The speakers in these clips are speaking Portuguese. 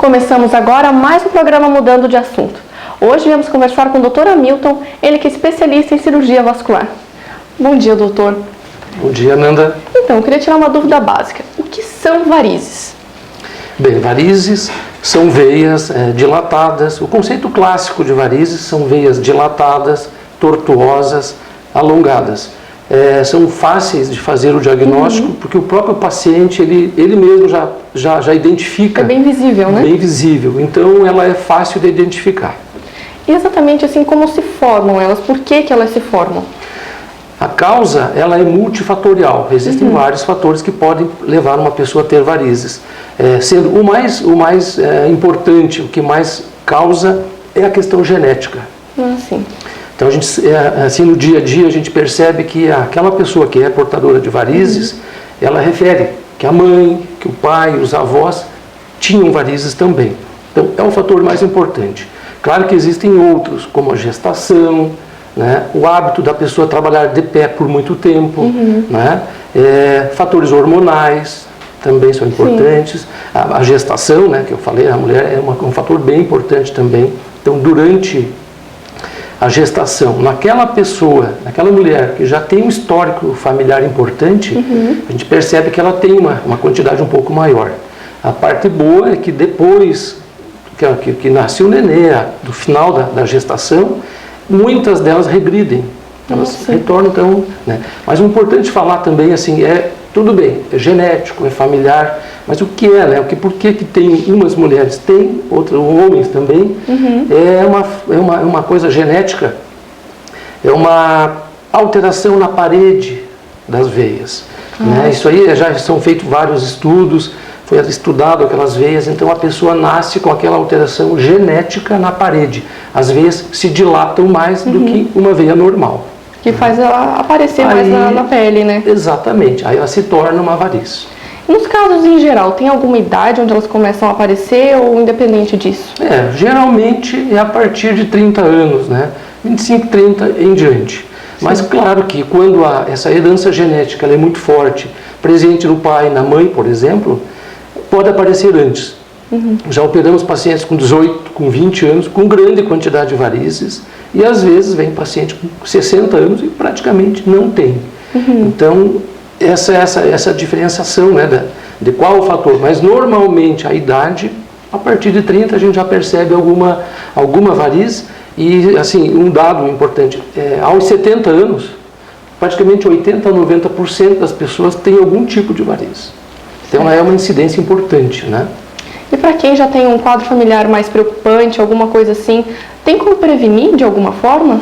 Começamos agora mais um programa Mudando de Assunto. Hoje viemos conversar com o Dr. Hamilton, ele que é especialista em cirurgia vascular. Bom dia, doutor. Bom dia, Nanda. Então, eu queria tirar uma dúvida básica. O que são varizes? Bem, varizes são veias dilatadas. O conceito clássico de varizes são veias dilatadas, tortuosas, alongadas. São fáceis de fazer o diagnóstico, porque o próprio paciente, ele mesmo já identifica. É bem visível, né? Bem visível. Então, ela é fácil de identificar. E exatamente assim, como se formam elas? Por que elas se formam? A causa, ela é multifatorial. Existem vários fatores que podem levar uma pessoa a ter varizes. Sendo o mais importante, o que mais causa é a questão genética. Sim. Então, a gente, assim, no dia a dia, a gente percebe que aquela pessoa que é portadora de varizes, ela refere que a mãe, que o pai, os avós tinham varizes também. Então, é o fator mais importante. Claro que existem outros, como a gestação, né, o hábito da pessoa trabalhar de pé por muito tempo, né, fatores hormonais também são importantes. A gestação, né, que eu falei, a mulher é um fator bem importante também. Então, durante a gestação, naquela pessoa, naquela mulher que já tem um histórico familiar importante, a gente percebe que ela tem uma quantidade um pouco maior. A parte boa é que depois que nasce o nenê, do final da gestação, muitas delas regridem, elas retornam, então, né? Mas o importante falar também, assim, tudo bem, é genético, é familiar, mas o que é, né? Por que tem umas mulheres tem, outros homens também, é uma coisa genética, é uma alteração na parede das veias, né? Isso aí já são feitos vários estudos, foi estudado aquelas veias, então a pessoa nasce com aquela alteração genética na parede. As veias se dilatam mais do que uma veia normal. Que faz ela aparecer mais na pele, né? Exatamente, aí ela se torna uma variz. Nos casos em geral, tem alguma idade onde elas começam a aparecer ou independente disso? Geralmente é a partir de 30 anos, né? 25, 30 em diante. Mas claro que quando essa herança genética ela é muito forte, presente no pai e na mãe, por exemplo, pode aparecer antes. Já operamos pacientes com 18, com 20 anos, com grande quantidade de varizes, e às vezes vem paciente com 60 anos e praticamente não tem. Então, essa diferenciação, né, de qual o fator, mas normalmente a idade, a partir de 30 a gente já percebe alguma variz, e assim, um dado importante, aos 70 anos, praticamente 80 a 90% das pessoas têm algum tipo de variz. Então, ela é uma incidência importante, né? E para quem já tem um quadro familiar mais preocupante, alguma coisa assim, tem como prevenir de alguma forma?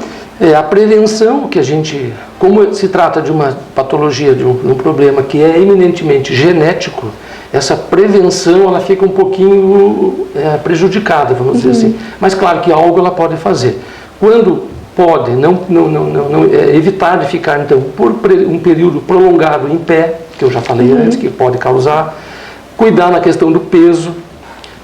A prevenção que a gente, como se trata de uma patologia, de um problema que é eminentemente genético, essa prevenção ela fica um pouquinho prejudicada, vamos dizer assim. Mas claro que algo ela pode fazer. Quando pode, evitar de ficar então por um período prolongado em pé, que eu já falei antes, que pode causar, cuidar na questão do peso,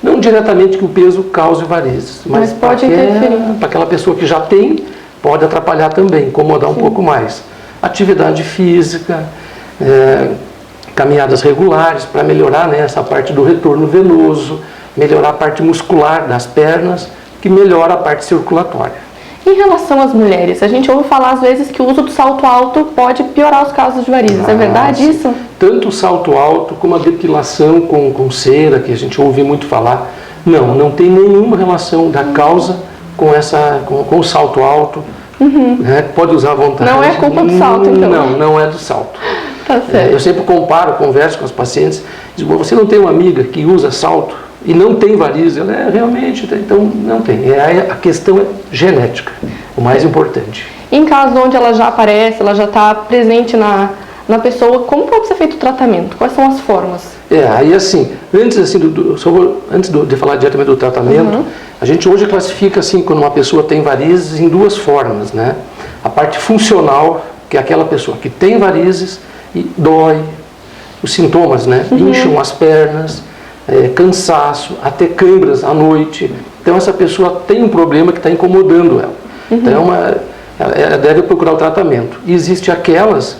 não diretamente que o peso cause varizes, mas pode interferir. Para aquela pessoa que já tem, pode atrapalhar também, incomodar um pouco mais. Atividade física, caminhadas regulares para melhorar, né, essa parte do retorno venoso, melhorar a parte muscular das pernas, que melhora a parte circulatória. Em relação às mulheres, a gente ouve falar às vezes que o uso do salto alto pode piorar os casos de varizes. É verdade isso? Tanto o salto alto como a depilação com cera, que a gente ouve muito falar, não tem nenhuma relação da causa com o salto alto. Pode usar à vontade. Não é culpa do salto, então? Não é do salto. Tá certo. Eu sempre converso com as pacientes, digo, você não tem uma amiga que usa salto e não tem variz? Ela realmente, então não tem. A questão é genética, o mais importante. Em caso onde ela já aparece, ela já está presente na pessoa, como pode ser feito o tratamento? Quais são as formas? Aí assim, antes de falar diretamente do tratamento, a gente hoje classifica assim, quando uma pessoa tem varizes, em duas formas, né? A parte funcional, que é aquela pessoa que tem varizes e dói, os sintomas, né? Incham as pernas, cansaço, até câimbras à noite. Então essa pessoa tem um problema que está incomodando ela. Então ela deve procurar o tratamento. E existe aquelas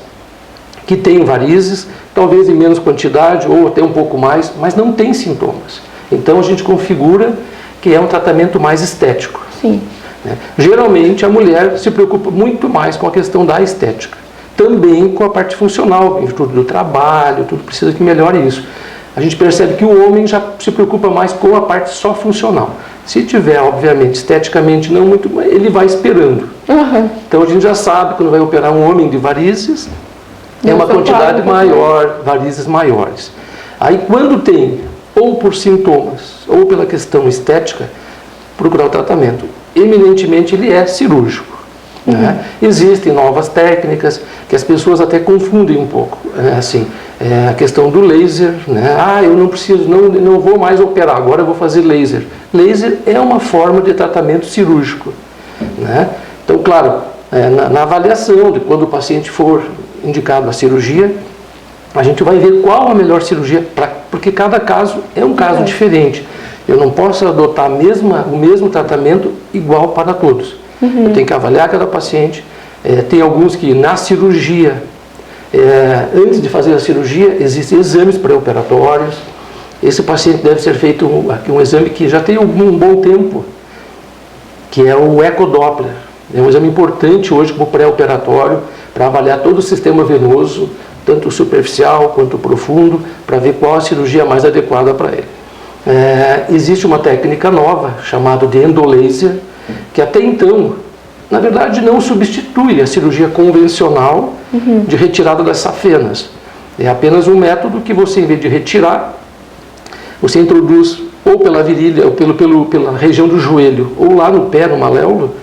que têm varizes, talvez em menos quantidade ou até um pouco mais, mas não tem sintomas. Então a gente configura que é um tratamento mais estético. Sim. Né? Geralmente a mulher se preocupa muito mais com a questão da estética. Também com a parte funcional, em virtude do trabalho, tudo precisa que melhore isso. A gente percebe que o homem já se preocupa mais com a parte só funcional. Se tiver, obviamente, esteticamente não muito, ele vai esperando. Uhum. Então a gente já sabe, quando vai operar um homem de varizes, é uma quantidade maior, varizes maiores. Aí quando tem, ou por sintomas, ou pela questão estética, procurar o tratamento. Eminentemente ele é cirúrgico. Uhum. Né? Existem novas técnicas que as pessoas até confundem um pouco. Assim, a questão do laser, né? Eu não preciso, não vou mais operar, agora eu vou fazer laser. Laser é uma forma de tratamento cirúrgico. Né? Então, claro, na avaliação de quando o paciente for indicado a cirurgia, a gente vai ver qual a melhor cirurgia, porque cada caso é um caso diferente. Eu não posso adotar o mesmo tratamento igual para todos. Uhum. Eu tenho que avaliar cada paciente. Tem alguns que na cirurgia, antes de fazer a cirurgia, existem exames pré-operatórios. Esse paciente deve ser feito um exame que já tem um bom tempo, que é o ecodoppler. É um exame importante hoje como pré-operatório para avaliar todo o sistema venoso, tanto o superficial quanto o profundo, para ver qual a cirurgia mais adequada para ele. Existe uma técnica nova chamada de endolaser, que até então, na verdade, não substitui a cirurgia convencional de retirada das safenas. É apenas um método que você, em vez de retirar, você introduz ou pela virilha, ou pela região do joelho, ou lá no pé, no maléolo,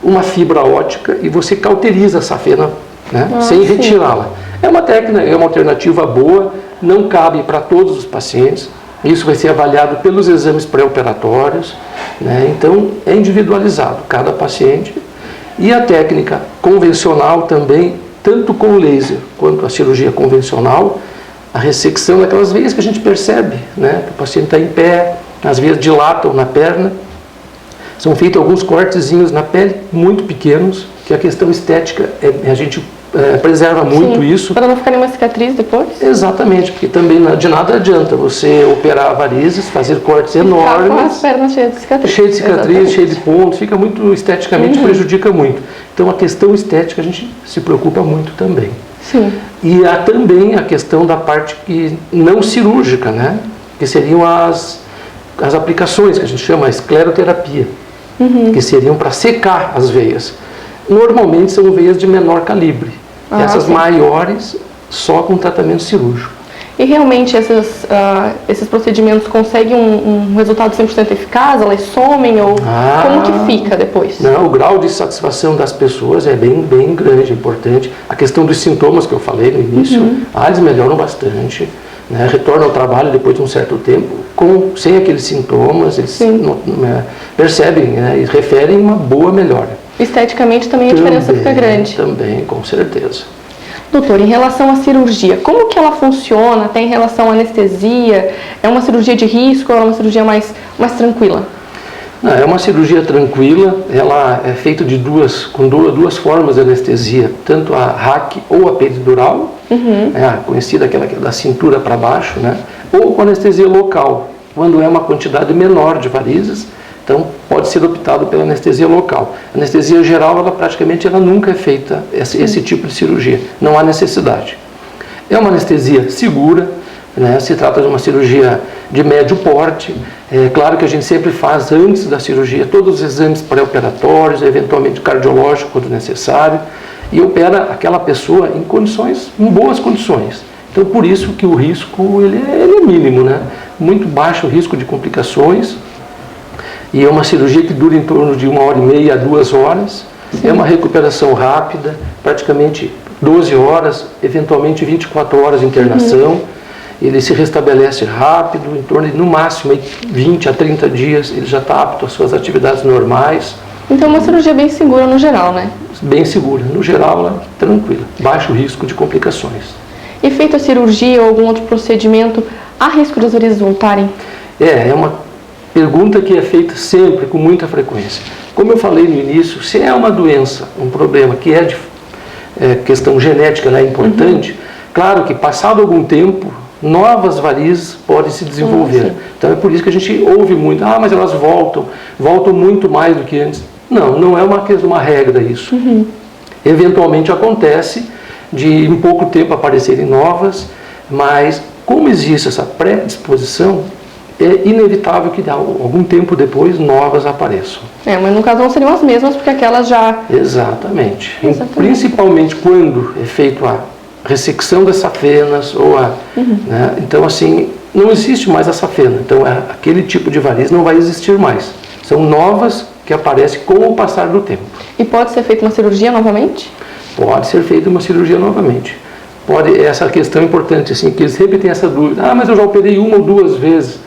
uma fibra óptica e você cauteriza a safena, né, sem retirá-la. É uma técnica, é uma alternativa boa, não cabe para todos os pacientes. Isso vai ser avaliado pelos exames pré-operatórios, né? Então é individualizado, cada paciente. E a técnica convencional também, tanto com o laser quanto a cirurgia convencional, a ressecção daquelas veias que a gente percebe, né? Que o paciente está em pé, as veias dilatam na perna, são feitos alguns cortezinhos na pele, muito pequenos, que a questão estética, a gente preserva muito isso. Para não ficar nenhuma cicatriz depois? Exatamente, porque também de nada adianta você operar varizes, fazer cortes enormes. Com as pernas cheias de cicatriz. Cheio de cicatriz, cheio de pontos, fica muito esteticamente, prejudica muito. Então a questão estética a gente se preocupa muito também. Sim. E há também a questão da parte não cirúrgica, né? Que seriam as aplicações, que a gente chama escleroterapia, que seriam para secar as veias. Normalmente são veias de menor calibre. Essas maiores, só com tratamento cirúrgico. E realmente esses procedimentos conseguem um resultado 100% eficaz? Elas somem ou como que fica depois? Não, o grau de satisfação das pessoas é bem grande, importante. A questão dos sintomas que eu falei no início, eles melhoram bastante, né? Retornam ao trabalho depois de um certo tempo, sem aqueles sintomas, eles percebem, né? E referem uma boa melhora. Esteticamente também a diferença fica grande. Também, com certeza. Doutor, em relação à cirurgia, como que ela funciona até em relação à anestesia? É uma cirurgia de risco ou é uma cirurgia mais tranquila? Não, é uma cirurgia tranquila, ela é feita com duas formas de anestesia, tanto a RAC ou a peridural, conhecida aquela que é da cintura para baixo, né? Ou com anestesia local, quando é uma quantidade menor de varizes. Então, pode ser optado pela anestesia local. A anestesia geral, ela nunca é feita, esse tipo de cirurgia. Não há necessidade. É uma anestesia segura, né? Se trata de uma cirurgia de médio porte. É claro que a gente sempre faz, antes da cirurgia, todos os exames pré-operatórios, eventualmente cardiológico, quando necessário, e opera aquela pessoa em boas condições. Então, por isso que o risco ele é mínimo, né? Muito baixo o risco de complicações. E é uma cirurgia que dura em torno de 1h30 a 2 horas. É uma recuperação rápida, praticamente 12 horas, eventualmente 24 horas de internação. Ele se restabelece rápido, em torno de, no máximo, 20 a 30 dias, ele já está apto às suas atividades normais. Então, uma cirurgia bem segura no geral, né? Bem segura. No geral, ela é tranquila. Baixo risco de complicações. E feita a cirurgia ou algum outro procedimento, há risco das varizes voltarem? É uma pergunta que é feita sempre, com muita frequência. Como eu falei no início, se é uma doença, um problema que é de questão genética, né, importante, claro que passado algum tempo, novas varizes podem se desenvolver. Então é por isso que a gente ouve muito, mas elas voltam muito mais do que antes. Não é uma regra isso. Eventualmente acontece de em pouco tempo aparecerem novas, mas como existe essa predisposição, é inevitável que algum tempo depois novas apareçam. Mas no caso não seriam as mesmas, porque aquelas já... Exatamente. Principalmente quando é feito a ressecção das safenas, né? Então assim, não existe mais a safena, então aquele tipo de variz não vai existir mais. São novas que aparecem com o passar do tempo. E pode ser feita uma cirurgia novamente? Pode ser feita uma cirurgia novamente. Essa questão é importante, assim, que eles sempre têm essa dúvida, mas eu já operei 1 ou 2 vezes.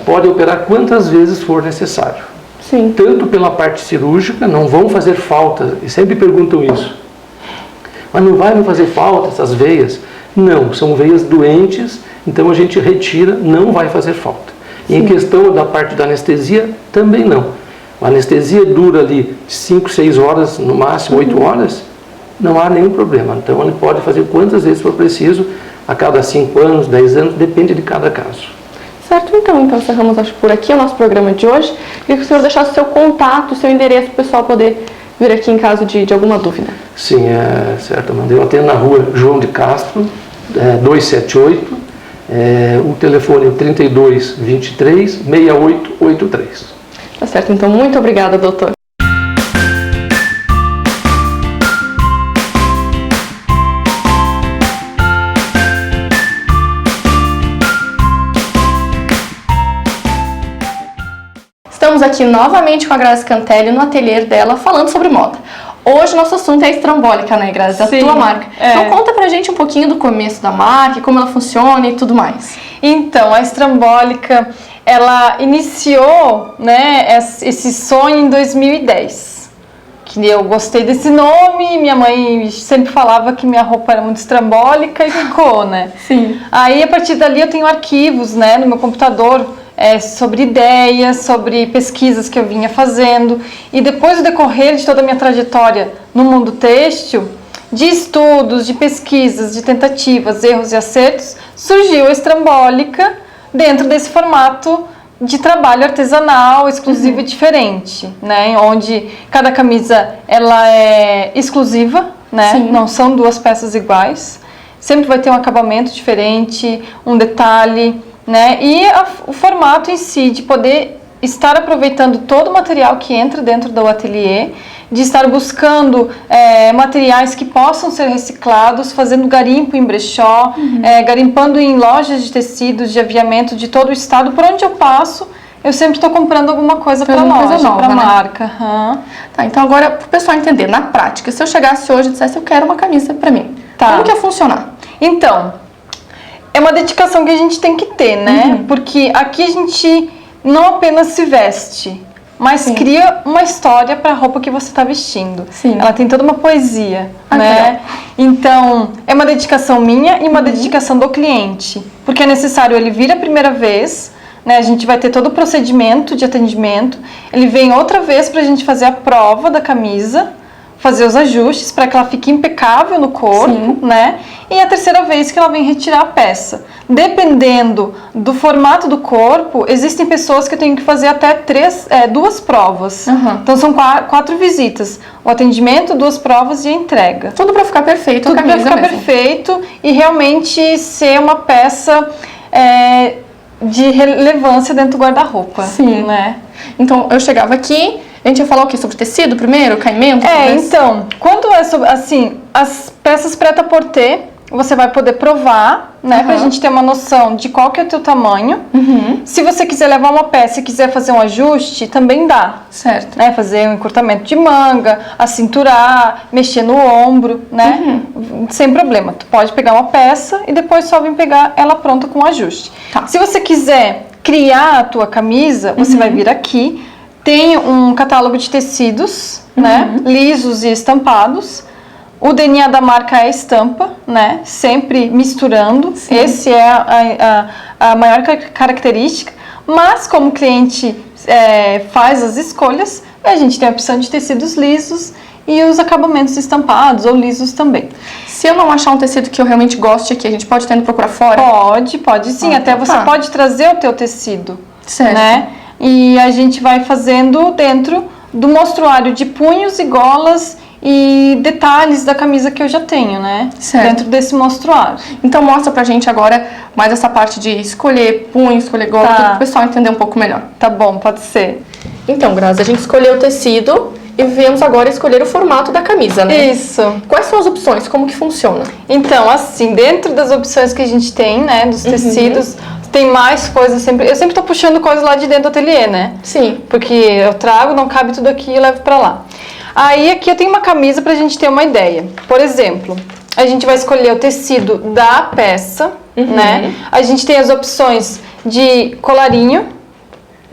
Pode operar quantas vezes for necessário. Sim. Tanto pela parte cirúrgica, não vão fazer falta, e sempre perguntam isso. Mas não vai me fazer falta essas veias? Não, são veias doentes, então a gente retira, não vai fazer falta. E em questão da parte da anestesia, também não. A anestesia dura ali 5, 6 horas, no máximo 8 horas, não há nenhum problema. Então ele pode fazer quantas vezes for preciso, a cada 5 anos, 10 anos, depende de cada caso. Certo, então encerramos acho por aqui o nosso programa de hoje. Queria que o senhor deixasse o seu contato, o seu endereço para o pessoal poder vir aqui em caso de alguma dúvida. Sim, certo, Amanda. Eu atendo na rua João de Castro, 278, o telefone é 3223 6883. Tá certo, então muito obrigada, doutor. Estamos aqui novamente com a Grazi Cantelli no ateliê dela, falando sobre moda. Hoje nosso assunto é a estrambólica, né, Grazi? Da tua marca. Então conta pra gente um pouquinho do começo da marca, como ela funciona e tudo mais. Então, a estrambólica, ela iniciou, né, esse sonho em 2010. Que eu gostei desse nome, minha mãe sempre falava que minha roupa era muito estrambólica e ficou, né? Sim. Aí, a partir dali, eu tenho arquivos, né, no meu computador, sobre ideias, sobre pesquisas que eu vinha fazendo. E depois do decorrer de toda a minha trajetória no mundo têxtil, de estudos, de pesquisas, de tentativas, erros e acertos, surgiu a estrambólica dentro desse formato de trabalho artesanal, exclusivo e diferente, né? Onde cada camisa ela é exclusiva, né? Não são 2 peças iguais. Sempre vai ter um acabamento diferente, um detalhe, né? E o formato em si, de poder estar aproveitando todo o material que entra dentro do ateliê, de estar buscando materiais que possam ser reciclados, fazendo garimpo em brechó, garimpando em lojas de tecidos, de aviamento de todo o estado. Por onde eu passo, eu sempre estou comprando alguma coisa para a loja, para a marca. Tá, então agora, para o pessoal entender, na prática, se eu chegasse hoje e dissesse eu quero uma camisa para mim, como que ia funcionar? Então, é uma dedicação que a gente tem que ter, né? Porque aqui a gente não apenas se veste, mas cria uma história para a roupa que você está vestindo. Ela tem toda uma poesia, né? Então, é uma dedicação minha e uma dedicação do cliente. Porque é necessário ele vir a primeira vez, né? A gente vai ter todo o procedimento de atendimento. Ele vem outra vez para a gente fazer a prova da camisa, fazer os ajustes para que ela fique impecável no corpo, né? E a terceira vez que ela vem retirar a peça. Dependendo do formato do corpo, existem pessoas que eu tenho que fazer até 2 provas. Então são 4 visitas. O atendimento, 2 provas e a entrega. Tudo para ficar perfeito, tudo para ficar perfeito e realmente ser uma peça de relevância dentro do guarda-roupa. Né? Então eu chegava aqui. A gente ia falar o quê? Sobre tecido primeiro? Caimento? Então, quando é sobre, assim, as peças prêt-à-porter, você vai poder provar, né? Pra gente ter uma noção de qual que é o teu tamanho. Se você quiser levar uma peça e quiser fazer um ajuste, também dá. Certo. Né? Fazer um encurtamento de manga, acinturar, mexer no ombro, né? Sem problema. Tu pode pegar uma peça e depois só vir pegar ela pronta com ajuste. Se você quiser criar a tua camisa, você vai vir aqui. Tem um catálogo de tecidos, né, lisos e estampados. O DNA da marca é estampa, né, sempre misturando. Esse é a maior característica. Mas como o cliente faz as escolhas, a gente tem a opção de tecidos lisos e os acabamentos estampados ou lisos também. Se eu não achar um tecido que eu realmente goste aqui, a gente pode estar indo procurar fora? Pode sim. Até você pode trazer o teu tecido, certo, né? E a gente vai fazendo dentro do mostruário de punhos e golas e detalhes da camisa que eu já tenho, né? Certo. Dentro desse mostruário. Então mostra pra gente agora mais essa parte de escolher punho, escolher gola, para o pessoal entender um pouco melhor. Tá bom, pode ser. Então, Grazi, a gente escolheu o tecido e vamos agora escolher o formato da camisa, né? Isso. Quais são as opções? Como que funciona? Então, assim, dentro das opções que a gente tem, né, dos tecidos, tem mais coisas sempre. Eu sempre tô puxando coisas lá de dentro do ateliê, né? Sim. Porque eu trago, não cabe tudo aqui e eu levo pra lá. Aí aqui eu tenho uma camisa pra gente ter uma ideia. Por exemplo, a gente vai escolher o tecido da peça, né? A gente tem as opções de colarinho,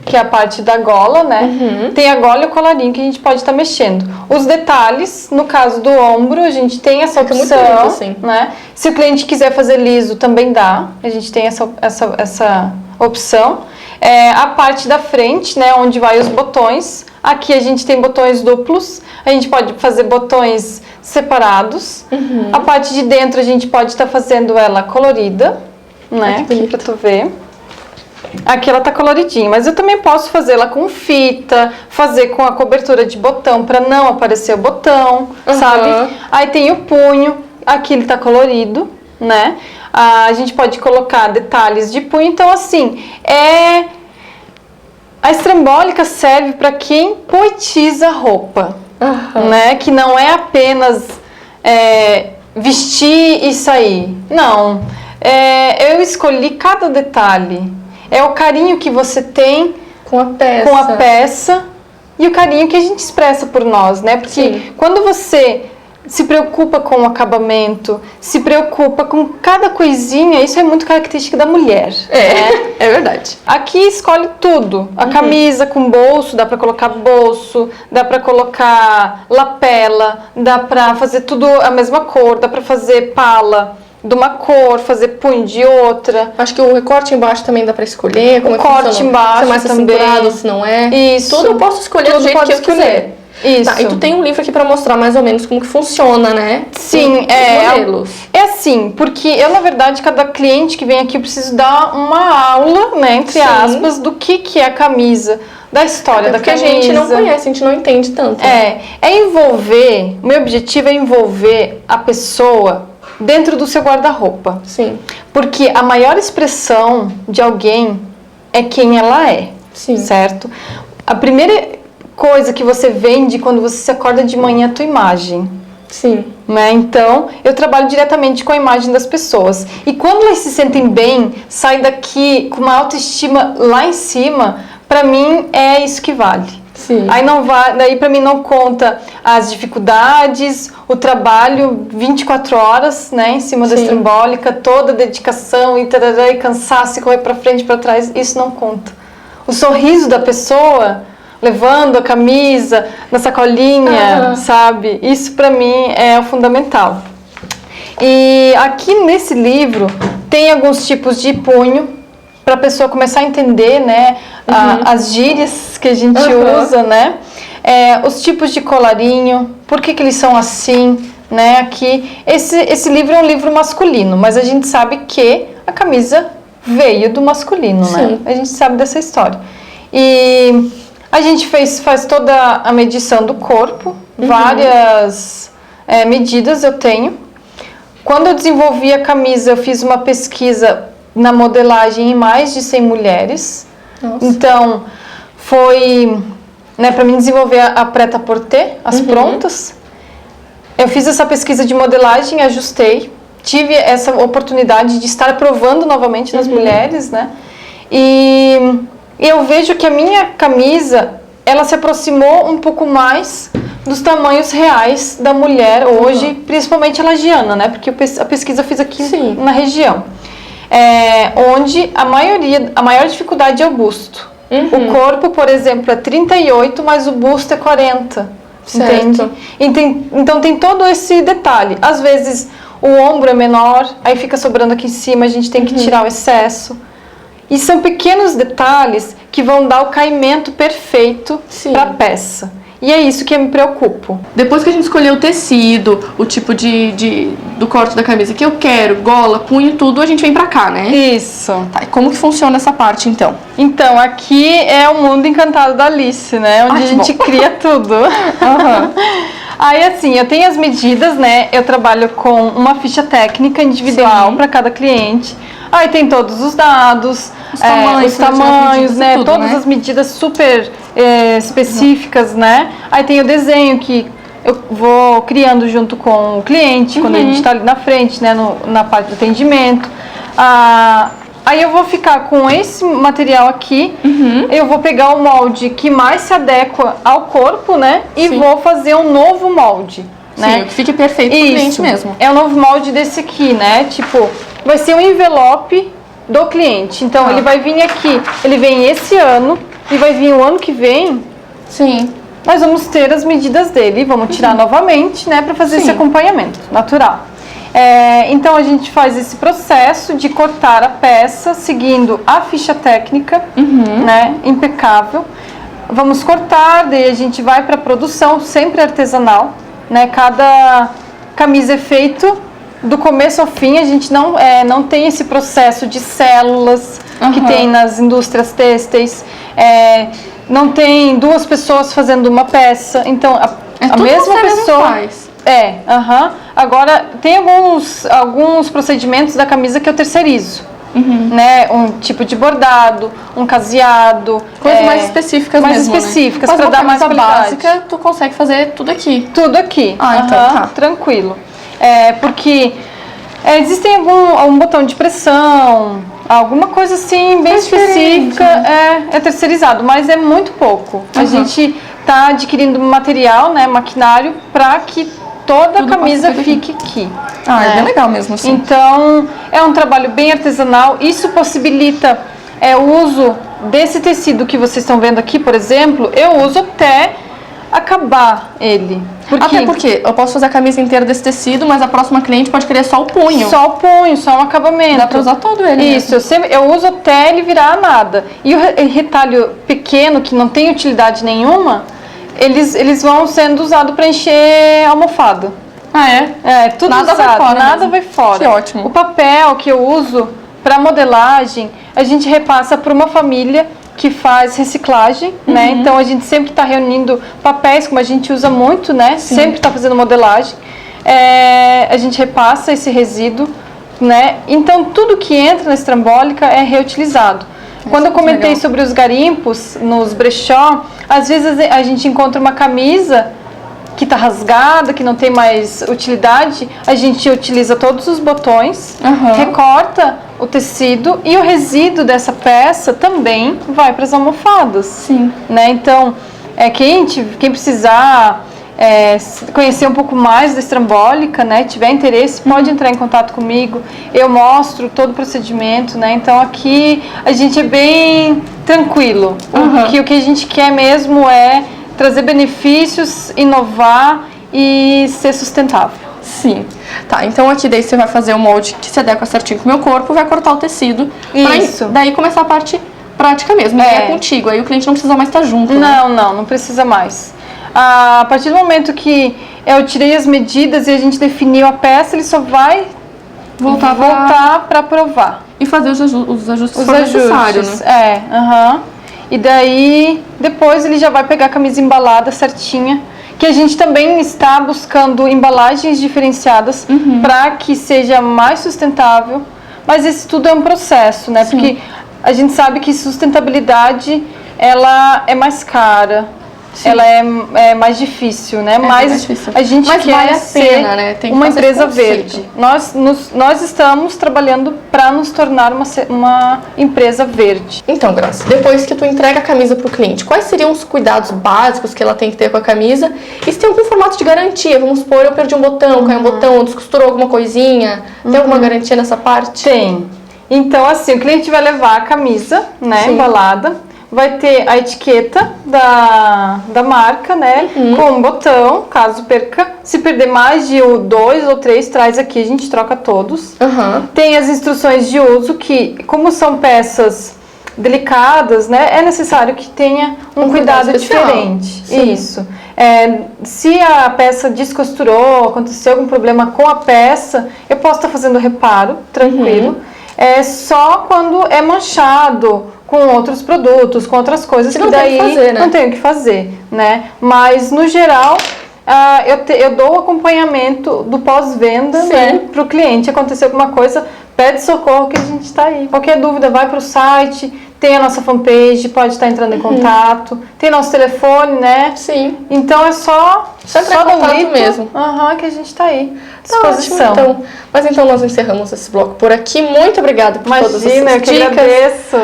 que é a parte da gola, né? Tem a gola e o colarinho que a gente pode estar mexendo. Os detalhes, no caso do ombro, a gente tem essa opção, muito lindo, assim, né? Se o cliente quiser fazer liso, também dá. A gente tem essa opção. A parte da frente, né? Onde vai os botões. Aqui a gente tem botões duplos. A gente pode fazer botões separados. A parte de dentro a gente pode estar fazendo ela colorida, né? Aqui pra tu ver. Aqui ela tá coloridinha, mas eu também posso fazê-la com fita, fazer com a cobertura de botão para não aparecer o botão, sabe? Aí tem o punho, aqui ele tá colorido, né? A gente pode colocar detalhes de punho, então assim, a estrambólica serve para quem poetiza roupa, né? Que não é apenas vestir e sair, não. Eu escolhi cada detalhe. É o carinho que você tem com a peça e o carinho que a gente expressa por nós, né? Porque quando você se preocupa com o acabamento, se preocupa com cada coisinha, isso é muito característica da mulher. É verdade. Aqui escolhe tudo. A camisa com bolso, dá pra colocar bolso, dá pra colocar lapela, dá pra fazer tudo a mesma cor, dá pra fazer pala de uma cor, fazer punho de outra. Acho que o recorte embaixo também dá pra escolher. Como o corte embaixo se é mais também. Cinturado, se não é. Isso. Tudo eu posso escolher do jeito que eu quiser. Isso. Tá, e tu tem um livro aqui pra mostrar mais ou menos como que funciona, né? Sim, modelos. É assim, porque eu, na verdade, cada cliente que vem aqui, eu preciso dar uma aula, né, entre aspas, do que é a camisa, da história da camisa. Porque a gente não conhece, a gente não entende tanto. Envolver, o meu objetivo é envolver a pessoa dentro do seu guarda-roupa. Sim. Porque a maior expressão de alguém é quem ela é. Sim. Certo? A primeira coisa que você vende quando você se acorda de manhã é a tua imagem. Sim. Né? Então, eu trabalho diretamente com a imagem das pessoas. E quando elas se sentem bem, saem daqui com uma autoestima lá em cima, pra mim é isso que vale. Sim. Aí não vai, daí pra mim não conta as dificuldades, o trabalho 24 horas, né, em cima da estrambólica, toda a dedicação e cansaço e correr pra frente e pra trás, isso não conta. O sorriso da pessoa levando a camisa na sacolinha, sabe? Isso pra mim é o fundamental. E aqui nesse livro tem alguns tipos de punho para a pessoa começar a entender, né, as gírias que a gente usa, né, os tipos de colarinho, por que eles são assim, né, aqui. Esse livro é um livro masculino, mas a gente sabe que a camisa veio do masculino, né, a gente sabe dessa história. E a gente faz toda a medição do corpo, várias medidas eu tenho. Quando eu desenvolvi a camisa, eu fiz uma pesquisa na modelagem em mais de 100 mulheres. Nossa. Então, foi, né, para mim desenvolver a prêt-à-porter, as prontas. Eu fiz essa pesquisa de modelagem, ajustei. Tive essa oportunidade de estar provando novamente nas mulheres, né? E eu vejo que a minha camisa, ela se aproximou um pouco mais dos tamanhos reais da mulher hoje, principalmente a lagiana, né? Porque a pesquisa eu fiz aqui na região. Onde a maior dificuldade é o busto. O corpo, por exemplo, é 38, mas o busto é 40. Certo. Entende? Então tem todo esse detalhe. Às vezes o ombro é menor, aí fica sobrando aqui em cima, a gente tem que tirar o excesso. E são pequenos detalhes que vão dar o caimento perfeito para a peça. E é isso que eu me preocupo. Depois que a gente escolheu o tecido, o tipo do corte da camisa que eu quero, gola, punho, tudo, a gente vem pra cá, né? Isso. Tá, e como que funciona essa parte, então? Então, aqui é o mundo encantado da Alice, né? Onde a gente cria tudo. Aí, assim, eu tenho as medidas, né? Eu trabalho com uma ficha técnica individual para cada cliente. Aí tem todos os dados, os tamanhos, né? Tudo, todas as medidas super específicas, né? Aí tem o desenho que eu vou criando junto com o cliente, quando a gente está ali na frente, né? Na parte do atendimento. Aí eu vou ficar com esse material aqui, eu vou pegar o molde que mais se adequa ao corpo, né? E vou fazer um novo molde, né? Sim, que fique perfeito pro cliente mesmo. É o novo molde desse aqui, né? Tipo, vai ser um envelope do cliente. Então, ele vai vir aqui, ele vem esse ano e vai vir o ano que vem. Sim. Nós vamos ter as medidas dele, vamos tirar novamente, né? Para fazer esse acompanhamento natural. Então a gente faz esse processo de cortar a peça seguindo a ficha técnica, né, impecável. Vamos cortar, daí a gente vai para a produção, sempre artesanal, né? Cada camisa é feito do começo ao fim. A gente não tem esse processo de células que tem nas indústrias têxteis. Não tem duas pessoas fazendo uma peça. Então a mesma pessoa faz. Agora, tem alguns procedimentos da camisa que eu terceirizo. Né? Um tipo de bordado, um caseado. Coisas mais específicas mais mesmo, específicas, né? para dar mais qualidade. Básica, tu consegue fazer tudo aqui. Tudo aqui. Então tá. Tranquilo. Porque existem algum botão de pressão, alguma coisa assim bem específica, é terceirizado, mas é muito pouco. A gente está adquirindo material, né, maquinário, para que toda a camisa fique aqui. É bem legal mesmo assim. Então, é um trabalho bem artesanal. Isso possibilita o uso desse tecido que vocês estão vendo aqui, por exemplo. Eu uso até acabar ele. Até porque eu posso fazer a camisa inteira desse tecido, mas a próxima cliente pode querer só o punho. Só o punho, só um acabamento. Dá pra usar todo ele. Isso, eu uso até ele virar nada. E o retalho pequeno, que não tem utilidade nenhuma, eles vão sendo usados para encher almofada. Tudo nada usado, vai fora. Nada vai fora. Que ótimo. O papel que eu uso para modelagem, a gente repassa para uma família que faz reciclagem, né? Então a gente sempre está reunindo papéis, como a gente usa muito, né? Sim. Sempre está fazendo modelagem. A gente repassa esse resíduo, né? Então tudo que entra na estrambólica é reutilizado. Quando eu comentei sobre os garimpos nos brechó, às vezes a gente encontra uma camisa que está rasgada, que não tem mais utilidade, a gente utiliza todos os botões, recorta o tecido e o resíduo dessa peça também vai para as almofadas. Sim. Né? Então, quem precisar conhecer um pouco mais da estrambólica, né, tiver interesse, pode entrar em contato comigo. Eu mostro todo o procedimento, né? Então aqui a gente é bem tranquilo. O que a gente quer mesmo é trazer benefícios, inovar e ser sustentável. Sim. Tá, então aqui daí você vai fazer o molde que se adequa certinho com o meu corpo, vai cortar o tecido. Isso. Daí começar a parte prática mesmo, é contigo. Aí o cliente não precisa mais estar junto, né? Não precisa mais. A partir do momento que eu tirei as medidas e a gente definiu a peça, ele só vai voltar para provar. E fazer os ajustes necessários, né? E daí, depois ele já vai pegar a camisa embalada certinha, que a gente também está buscando embalagens diferenciadas para que seja mais sustentável. Mas isso tudo é um processo, né? Sim. Porque a gente sabe que sustentabilidade, ela é mais cara. Sim. Ela é mais difícil, né? Mas difícil. A gente quer vale a ser pena, né? Tem que uma fazer empresa conceito. verde. Nós estamos trabalhando para nos tornar uma empresa verde. Então, Graça, depois que tu entrega a camisa para o cliente, quais seriam os cuidados básicos que ela tem que ter com a camisa? E se tem algum formato de garantia? Vamos supor, eu perdi um botão, caiu um botão, descosturou alguma coisinha. Tem alguma garantia nessa parte? Tem. Então, assim, o cliente vai levar a camisa, né, embalada. Vai ter a etiqueta da marca, né? Com um botão, caso perca. Se perder mais de 2 ou 3, traz aqui, a gente troca todos. Tem as instruções de uso que, como são peças delicadas, né, é necessário que tenha um cuidado diferente. Sim. Isso. Se a peça descosturou, aconteceu algum problema com a peça, eu posso estar fazendo reparo, tranquilo. Só quando é manchado com outros produtos, com outras coisas que daí não tenho o que fazer, né? Mas no geral eu dou acompanhamento do pós-venda, né, para o cliente. Aconteceu alguma coisa, pede socorro que a gente está aí. Qualquer dúvida, vai para o site, tem a nossa fanpage, pode estar entrando em contato, tem nosso telefone, né? Sim. Então é só dar um grito mesmo. Que a gente está aí. Disposição. Ótimo, mas então nós encerramos esse bloco por aqui. Muito obrigada por todas essas dicas. Eu que agradeço.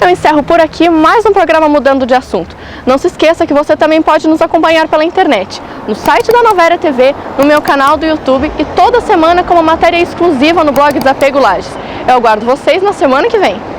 Eu encerro por aqui mais um programa Mudando de Assunto. Não se esqueça que você também pode nos acompanhar pela internet, no site da Novéria TV, no meu canal do YouTube e toda semana com uma matéria exclusiva no blog Desapego Lages. Eu aguardo vocês na semana que vem.